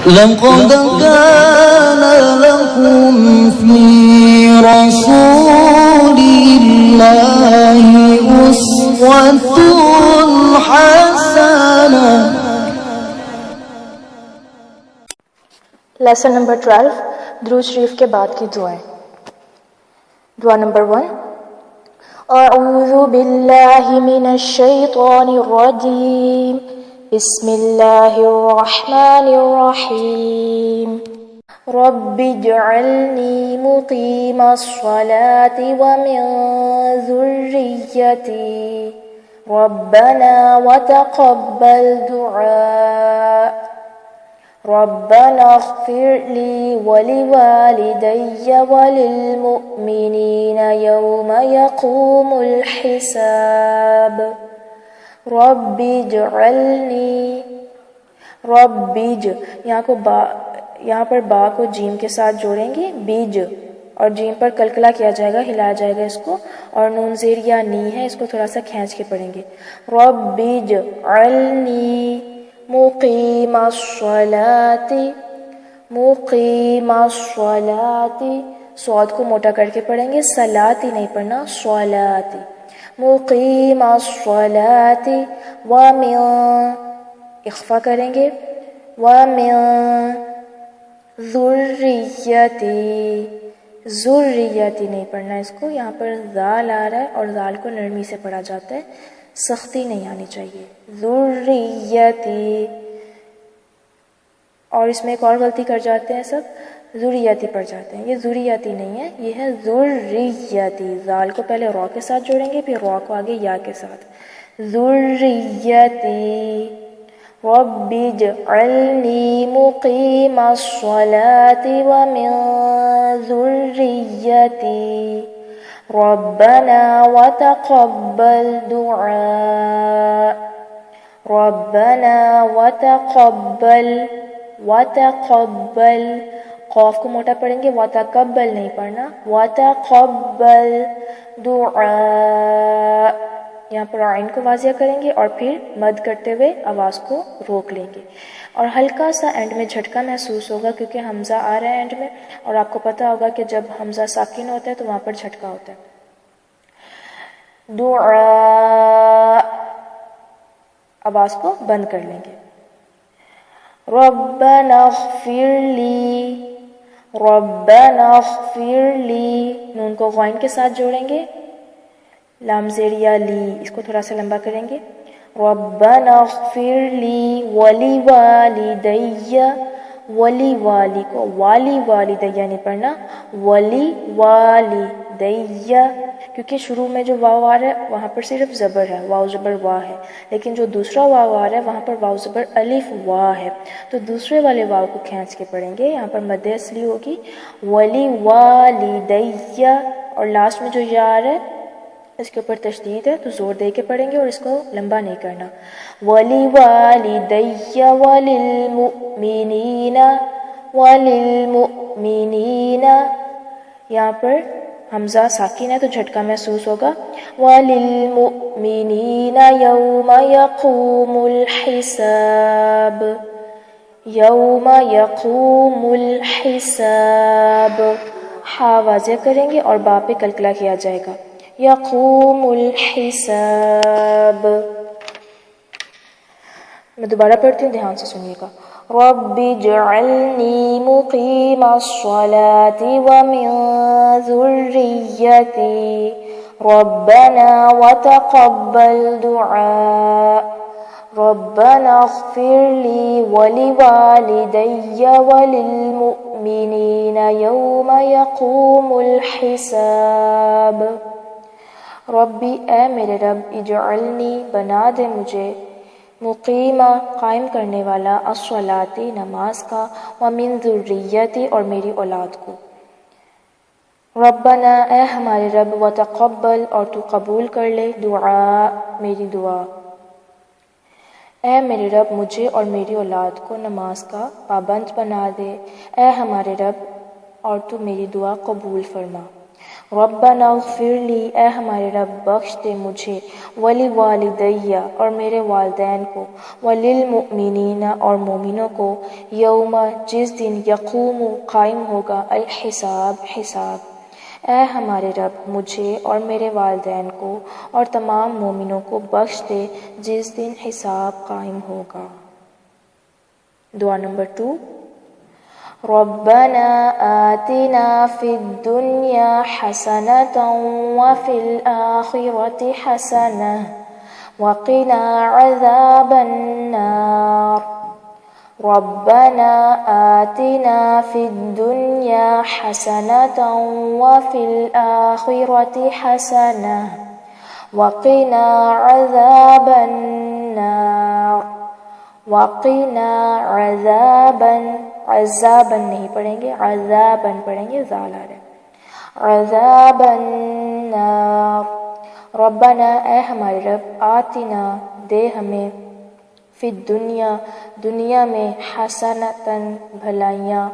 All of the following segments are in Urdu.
لقد كان لكم في رسول الله أسوة حسنة. لیسن نمبر 12 درود شریف کے بعد کی دعائیں. دعا نمبر 1. اعوذ باللہ من الشیطان الرجیم بسم اللہ الرحمن الرحیم رب اجعلنی مقیم الصلاة ومن ذریتی ربنا وتقبل دعاء ربنا اغفر لي ولوالدي وللمؤمنين يوم يقوم الحساب رب اجعلني یہاں پر با کو جیم کے ساتھ جوڑیں گے بیج اور جیم پر کلکلا کیا جائے گا، ہلایا جائے گا اس کو، اور نون زیر یا نی ہے اس کو تھوڑا سا کھینچ کے پڑھیں گے. رب اجعلنی مقیم الصلاة صاد کو موٹا کر کے پڑھیں گے، صلاتی نہیں پڑھنا، صلاتی مقیم الصلاة ومن اخفا کریں گے ومن ذریتی نہیں پڑھنا اس کو، یہاں پر ذال آ رہا ہے اور ذال کو نرمی سے پڑھا جاتا ہے، سختی نہیں آنی چاہیے. ذریتی، اور اس میں ایک اور غلطی کر جاتے ہیں سب، ذریتی پڑھ جاتے ہیں، یہ ذریتی نہیں ہے، یہ ہے ذریتی. ذال کو پہلے را کے ساتھ جوڑیں گے پھر را کو آگے یا کے ساتھ. ذریتی رب اجعلنی مقیم الصلاة ومن ذریتی ربنا وتقبل دعاء ربنا وتقبل قاف کو موٹا پڑھیں گے، وتقبل نہیں پڑھنا، وتقبل دعاء، یہاں پر عین کو واضح کریں گے اور پھر مد کرتے ہوئے آواز کو روک لیں گے، اور ہلکا سا اینڈ میں جھٹکا محسوس ہوگا کیونکہ حمزہ آ رہا ہے اینڈ میں، اور آپ کو پتا ہوگا کہ جب حمزہ ساکن ہوتا ہے تو وہاں پر جھٹکا ہوتا ہے. دعاء، آواز کو بند کر لیں گے. ربنا اغفر لی، نون کو غین کے ساتھ جوڑیں گے، لام زیر یا لی اس کو تھوڑا سا لمبا کریں گے. ربنا اغفر لی ولی والی کو والی والدیہ نہیں پڑھنا، ولی والدیہ، کیونکہ شروع میں جو واو آ رہا ہے وہاں پر صرف زبر ہے، واو زبر وا ہے، لیکن جو دوسرا واو آ رہا ہے وہاں پر واو زبر الف وا ہے، تو دوسرے والے واو کو کھینچ کے پڑھیں گے. یہاں پر مد اصلی ہوگی ولی والدیہ، اور لاسٹ میں جو یا آ رہا ہے اس کے اوپر تشدید ہے تو زور دے کے پڑھیں گے اور اس کو لمبا نہیں کرنا. ولی والدیہ وللمؤمنین، یہاں پر حمزہ ساکن ہے تو جھٹکا محسوس ہوگا. وَلِلْمُؤْمِنِينَ يَوْمَ يَقُومُ الْحِسَابُ، ہا واضح کریں گے اور با پہ کلکلا کیا جائے گا. یقوم الحساب. میں دوبارہ پڑھتی ہوں، دھیان سے سنیے گا. رب اجعلنی مقیم الصلاة ومن ذریتی ربنا وتقبل دعاء ربنا اغفر لي ولوالدي وللمؤمنين يوم يقوم الحساب. ربی، اے میرے رب، اجعلنی، بنا دے مجھے، مقیمہ، قائم کرنے والا، الصلاۃ، نماز کا، ومن ذریتی، اور میری اولاد کو. ربنا، اے ہمارے رب، وتقبل، اور تو قبول کر لے، دعا، میری دعا. اے میرے رب، مجھے اور میری اولاد کو نماز کا پابند بنا دے، اے ہمارے رب، اور تو میری دعا قبول فرما. ربنا اغفر لی، اے ہمارے رب بخش دے مجھے، ولی والدیہ اور میرے والدین کو، وللمؤمنین اور مومنوں کو، یوم جس دن یقوم قائم ہوگا الحساب حساب۔ اے ہمارے رب مجھے اور میرے والدین کو اور تمام مومنوں کو بخش دے جس دن حساب قائم ہوگا۔ دعا نمبر 2، ربنا آتنا فی الدنیا حسنة وفی الآخرة حسنة وقنا عذاب النار۔ ربنا آتنا فی الدنیا حسنة وفی الآخرة حسنة وقنا عذاب النار۔ وقنا عذابا نہیں پڑھیں گے، عذابا پڑھیں گے، زال آ رہا ہے، عذاب النار۔ ربنا اے ہمارے رب، آتنا دے ہمیں، فی الدنیا دنیا میں، حسنتاً بھلائیاں،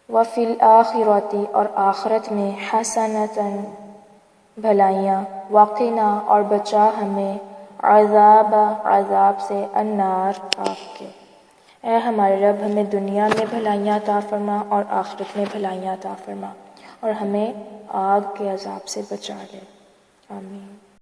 وفی الآخرۃ اور آخرت میں، حسنتاً بھلائیاں، وقنا اور بچا ہمیں، عذاب سے، النار آگ کے۔ اے ہمارے رب ہمیں دنیا میں بھلائیاں عطا فرما اور آخرت میں بھلائیاں عطا فرما، اور ہمیں آگ کے عذاب سے بچا لے، آمین۔